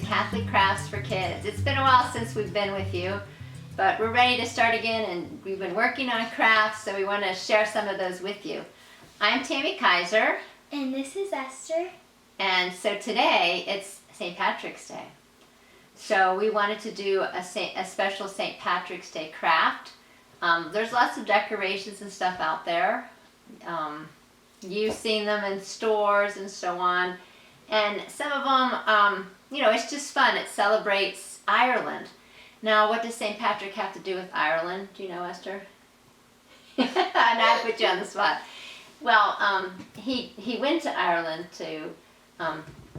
to Catholic Crafts for Kids. It's been a while since we've been with you, but we're ready to start again, and we've been working on crafts, so we want to share some of those with you. I'm Tammy Kaiser. And this is Esther. And so today it's St. Patrick's Day. So we wanted to do a special St. Patrick's Day craft. There's lots of decorations and stuff out there. You've seen them in stores and so on. And some of them, it's just fun. It celebrates Ireland. Now, what does St. Patrick have to do with Ireland? Do you know, Esther? And I put you on the spot. Well, he went to Ireland to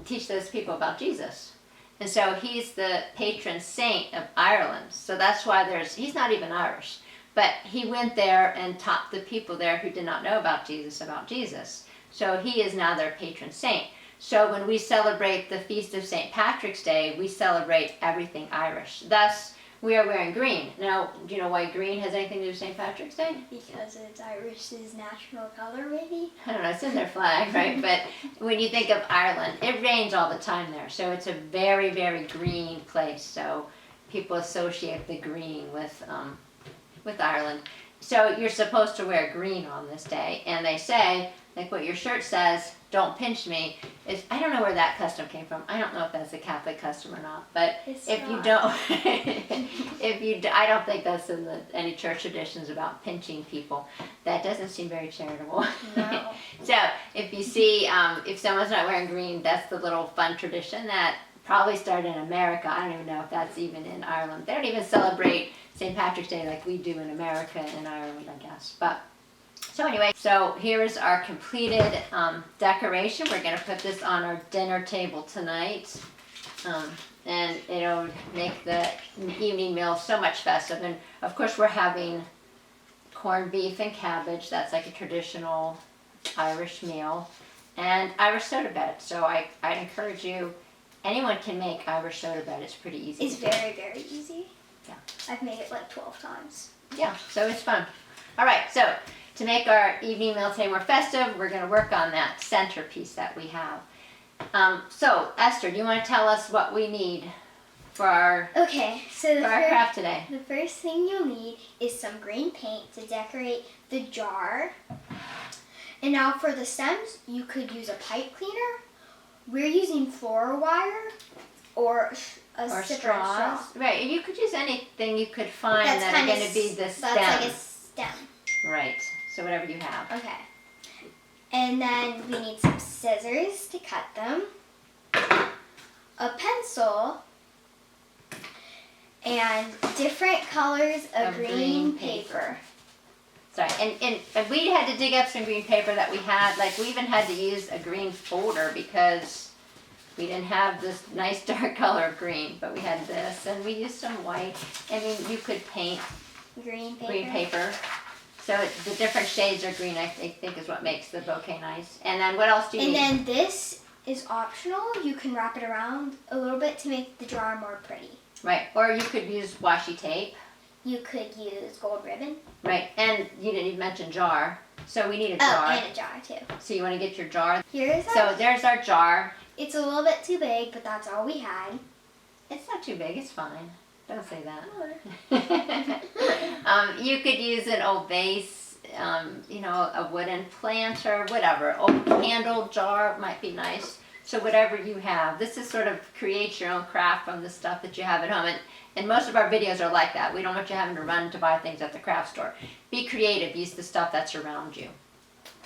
teach those people about Jesus. And so he's the patron saint of Ireland. So that's why he's not even Irish. But he went there and taught the people there who did not know about Jesus. So he is now their patron saint. So when we celebrate the feast of St. Patrick's Day, we celebrate everything Irish. Thus, we are wearing green. Now, do you know why green has anything to do with St. Patrick's Day? Because it's Irish's national color, maybe? I don't know, it's in their flag, right? But when you think of Ireland, it rains all the time there. So it's a very, very green place. So people associate the green with Ireland. So you're supposed to wear green on this day. And they say, like what your shirt says, "Don't pinch me." I don't know where that custom came from. I don't know if that's a Catholic custom or not. But you don't, I don't think that's in any church traditions about pinching people. That doesn't seem very charitable. No. So if you see, if someone's not wearing green, that's the little fun tradition that probably started in America. I don't even know if that's even in Ireland. They don't even celebrate St. Patrick's Day like we do in America and Ireland, I guess. But so anyway, so here is our completed decoration. We're going to put this on our dinner table tonight. And it'll make the evening meal so much festive. And of course we're having corned beef and cabbage. That's like a traditional Irish meal. And Irish soda bread. So I'd encourage you, anyone can make Irish soda bread. It's pretty easy. It's very, very easy. Yeah. I've made it like 12 times. Yeah, so it's fun. All right, so to make our evening meal today more festive, we're going to work on that centerpiece that we have. So, Esther, do you want to tell us what we need for our craft today? The first thing you'll need is some green paint to decorate the jar. And now for the stems, you could use a pipe cleaner. We're using floor wire or straws. Right, and you could use anything you could find that are going to be the stem. That's like a stem. Right, so whatever you have. Okay. And then we need some scissors to cut them, a pencil, and different colors of green paper. Sorry, and we had to dig up some green paper that we had. Like, we even had to use a green folder because we didn't have this nice dark color of green, but we had this, and we used some white. I mean, you could paint green paper. So the different shades of green, I think, is what makes the bouquet nice. And then what else do you need? And then this is optional. You can wrap it around a little bit to make the jar more pretty. Right, or you could use washi tape. You could use gold ribbon. Right, and you didn't even mention jar. So we need a jar. Oh, and a jar too. So you want to get your jar? So there's our jar. It's a little bit too big, but that's all we had. It's not too big, it's fine. Don't say that. You could use an old vase, a wooden planter, whatever. Old candle jar might be nice. So whatever you have. This is sort of create your own craft from the stuff that you have at home. And most of our videos are like that. We don't want you having to run to buy things at the craft store. Be creative. Use the stuff that's around you.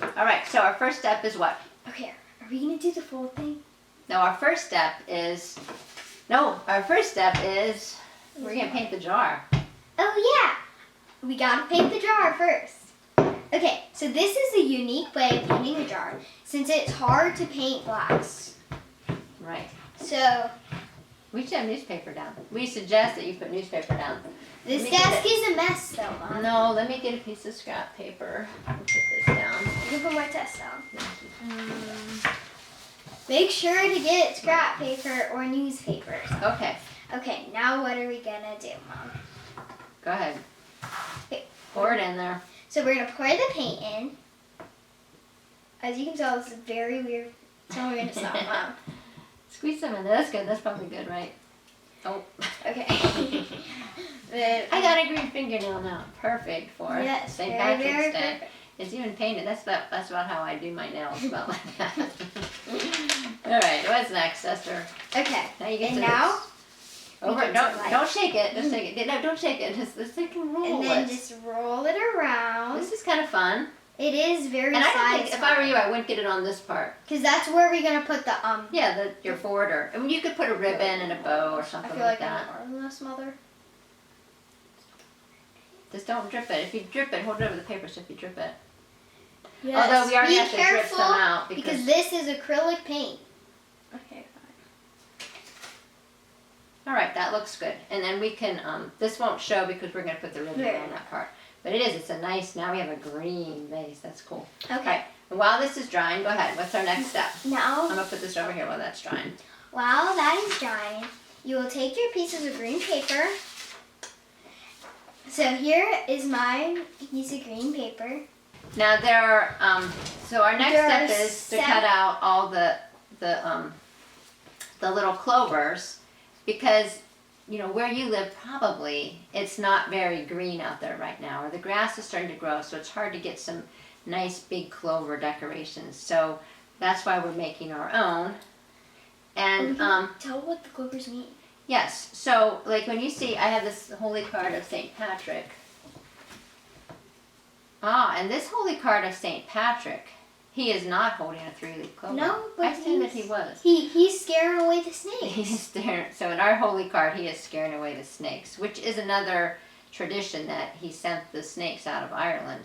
All right, so our first step is what? Okay, are we going to do the full thing? No, our first step is we're going to paint the jar. Oh, yeah. We got to paint the jar first. Okay, so this is a unique way of painting a jar since it's hard to paint glass. Right. So we should have newspaper down. We suggest that you put newspaper down. This desk is a mess, though, Mom. No, let me get a piece of scrap paper and put this down. You can put my test down. Make sure to get scrap paper or newspaper. Okay. Okay, now what are we gonna do, Mom? Go ahead. Okay. Pour it in there. So we're gonna pour the paint in. As you can tell, this is very weird. Tell me when to stop, Mom. Squeeze some in there. That's good. That's probably good, right? Oh. Okay. I got a green fingernail now. Perfect for Yes, St. very, Patrick's very Day. perfect. It's even painted. That's about how I do my nails. About like that. All right. What's next, Esther? Okay. Now you get And to now over. get to Don't like- don't shake it. Just shake it. No, don't shake it. Just like roll and then it. just roll it around. This is kind of fun. It is very And I don't think, if I were satisfying. you, I wouldn't get it on this part. Because that's where we're gonna put the Yeah, your border. I mean, you could put a ribbon and a bow or I something feel like like that. I'm arm this mother. Just don't drip it. If you drip it, hold it over the paper so if you drip it. Yes. Although we already Be have to drip careful some out because this is acrylic paint. Okay, fine. All right, that looks good. And then we can, this won't show because we're going to put the ribbon Right. around that part. But it is, it's a nice, now we have a green base. That's cool. Okay. All right, and while this is drying, go ahead. What's our next step? Now, I'm going to put this over here while that's drying. while that is drying, you will take your pieces of green paper. So here is my piece of green paper. Now there are, so our next There step are is to cut out all the little clovers because, you know, where you live probably it's not very green out there right now, or the grass is starting to grow, so it's hard to get some nice big clover decorations. So that's why we're making our own. And Tell what the clovers mean. yes, so like when you see, I have this holy card of St. Patrick. Ah, and this holy card of St. Patrick, he is not holding a 3-leaf clover. No, but I assumed that he was. He's scaring away the He's snakes. staring. So in our holy card, he is scaring away the snakes, which is another tradition that he sent the snakes out of Ireland.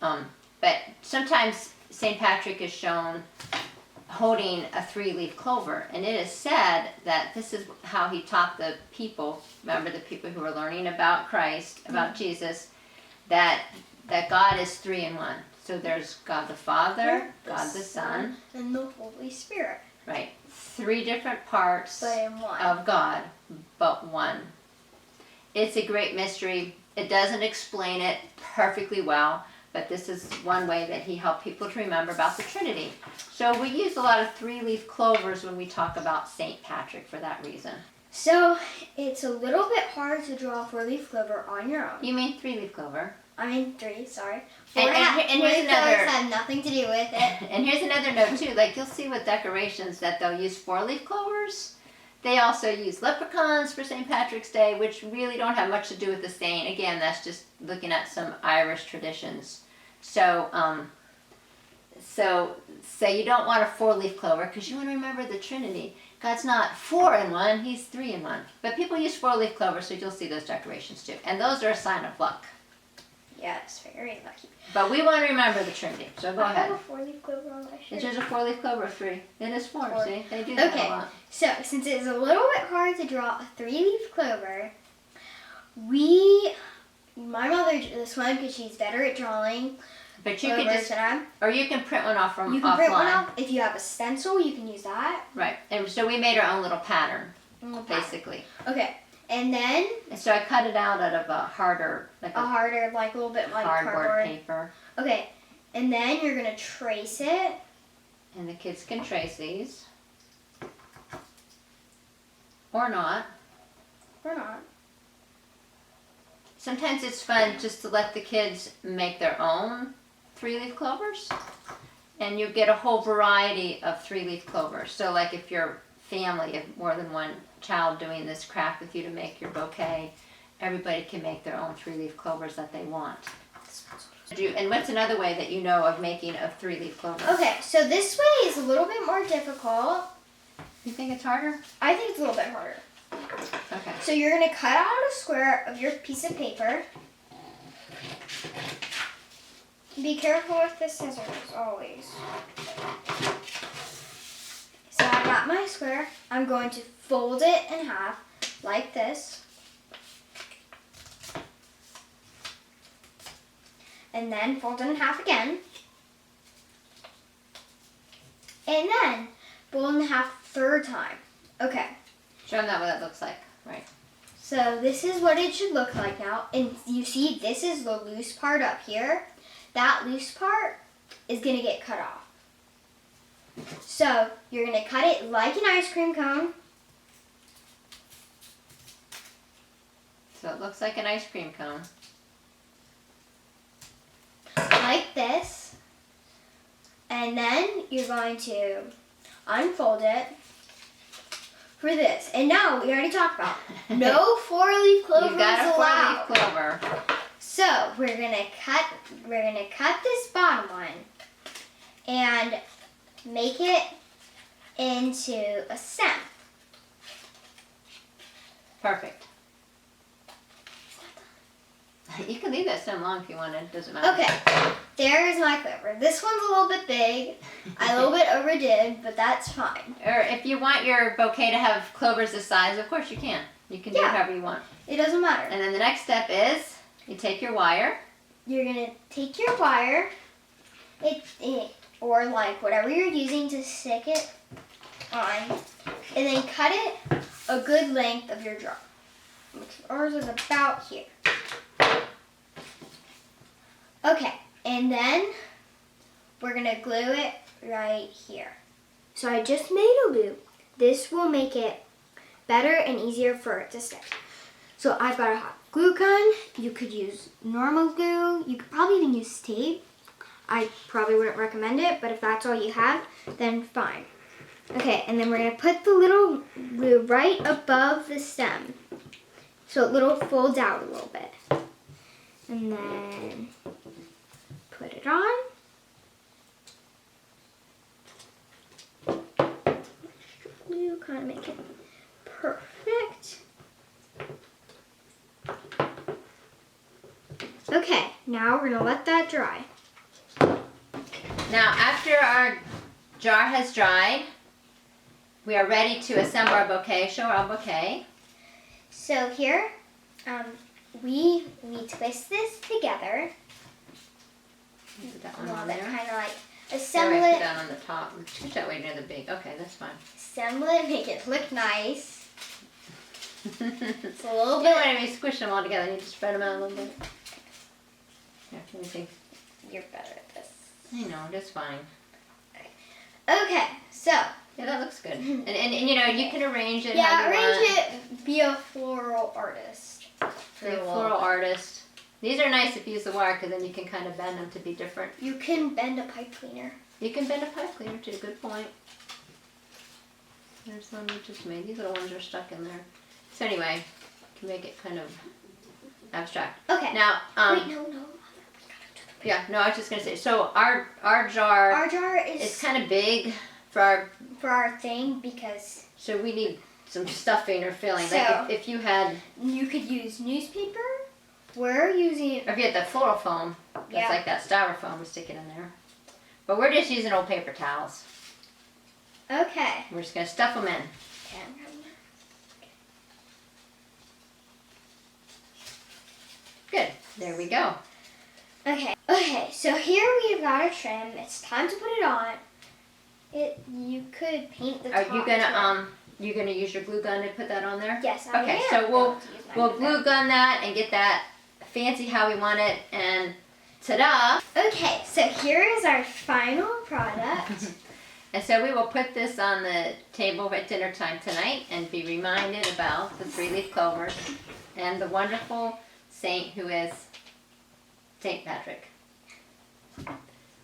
But sometimes St. Patrick is shown holding a 3-leaf clover, and it is said that this is how he taught the people. Remember the people who were learning about Christ, about Jesus, that God is 3 in 1. So there's God the Father, God the Son, and the Holy Spirit. right? 3 different parts But in one. of God, but one. It's a great mystery. It doesn't explain it perfectly well, but this is one way that he helped people to remember about the Trinity. So we use a lot of 3-leaf clovers when we talk about St. Patrick for that reason. So it's a little bit hard to draw a 4-leaf clover on your own. You mean 3-leaf clover? I mean 3, sorry. And here's another. Have nothing to do with it. And here's another note too. Like you'll see with decorations that they'll use 4-leaf clovers. They also use leprechauns for St. Patrick's Day, which really don't have much to do with the saint. Again, that's just looking at some Irish traditions. So, so you don't want a 4-leaf clover because you want to remember the Trinity. God's not 4 in 1; He's 3 in 1. But people use 4-leaf clovers, so you'll see those decorations too. And those are a sign of luck. Yes, very lucky. But we want to remember the Trinity. So go I ahead. have a 4-leaf clover on my shirt. Is yours a 4-leaf clover or 3? It is 4. 4. See, they do that Okay. a lot. So, since it's a little bit hard to draw a 3-leaf clover, my mother drew this one because she's better at drawing But you could clovers just, than I am. or you can print one off from You can offline. print one out. If you have a stencil, you can use that. Right. And so we made our own little pattern, basically. Okay, and then And so I cut it out of a harder, like a a harder, like a little bit like cardboard cardboard. paper. Okay, and then you're gonna trace it. And the kids can trace these. Or not. Or not. Sometimes it's fun just to let the kids make their own 3-leaf clovers. And you get a whole variety of 3-leaf clovers. So like if your family, if more than one child doing this craft with you to make your bouquet, everybody can make their own 3-leaf clovers that they want. And what's another way that you know of making a 3-leaf clover? Okay, so this way is a little bit more difficult. You think it's harder? I think it's a little bit harder. Okay. So you're gonna cut out a square of your piece of paper. Be careful with the scissors, always. So I got my square. I'm going to fold it in half, like this. And then fold it in half again. And then fold it in half a 3rd time. Okay. Show them that what that looks like. Right. So this is what it should look like now. And you see, this is the loose part up here. That loose part is going to get cut off. So you're gonna cut it like an ice cream cone. So it looks like an ice cream cone. Like this. And then you're going to unfold it for this. And now we already talked about no 4-leaf clover You got a is allowed. 4-leaf clover. So we're gonna cut this bottom one and make it into a stem. Perfect. You can leave that stem long if you want, it doesn't matter. Okay, there's my clover. This one's a little bit big. I a little bit overdid, but that's fine. Or if you want your bouquet to have clovers this size, of course you can. You can do it however you want. It doesn't matter. And then the next step is you take your wire. You're gonna take your wire, or like whatever you're using to stick it on, and then cut it a good length of your jar. Ours is about here. Okay, and then we're gonna glue it right here. So I just made a loop. This will make it better and easier for it to stick. So I've got a hot glue gun. You could use normal glue. You could probably even use tape. I probably wouldn't recommend it, but if that's all you have, then fine. Okay, and then we're gonna put the little glue right above the stem, so it folds out a little bit. And then put it on. Glue, kind of make it perfect. Okay, now we're gonna let that dry. Now after our jar has dried, we are ready to assemble our bouquet. Show our bouquet. So here, we twist this together. Put that A one little on bit, there. kind of like That assemble way, put it, that on the top. Push that way near the big. Okay, that's fine. make it look nice. It's a little You don't bit. want to squish them all together. You need to spread them out a little bit. Here, let me see. You're better at this. I know, that's fine. Okay, so Yeah, that looks good. And you know, you can arrange it how yeah, you arrange want. it. Be a floral artist. Be a floral artist. These are nice if you use the wire because then you can kind of bend them to be different. You can bend a pipe cleaner. You can bend a pipe cleaner too. Good point. There's one we just made. These little ones are stuck in there. So anyway, you can make it kind of abstract. Okay. Now, Wait, no. yeah, no, I was just gonna say. So our jar Our jar is kind of big for our thing because so we need some stuffing or filling. So- like if you had, you could use newspaper. We're using or if you had the floral foam, that's Yeah. like that styrofoam, we stick it in there. But we're just using old paper towels. okay. We're just gonna stuff them in. Good. There we go. Okay, so here we've got a trim. It's time to put it on. You could paint the Are top. you gonna you gonna use your glue gun to put that on there? Yes, I Okay, am so we'll going to use my glue glue gun that and get that fancy how we want it, and ta-da! gun. Okay, so here is our final product. And so we will put this on the table at dinner time tonight and be reminded about the 3-leaf clovers and the wonderful saint who is St. Patrick.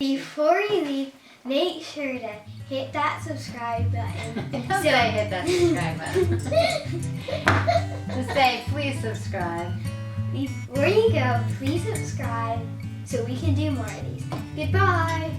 Before you leave, make sure to hit that subscribe button. Don't say hit that subscribe button. Just say please subscribe. Before you go, please subscribe so we can do more of these. Goodbye.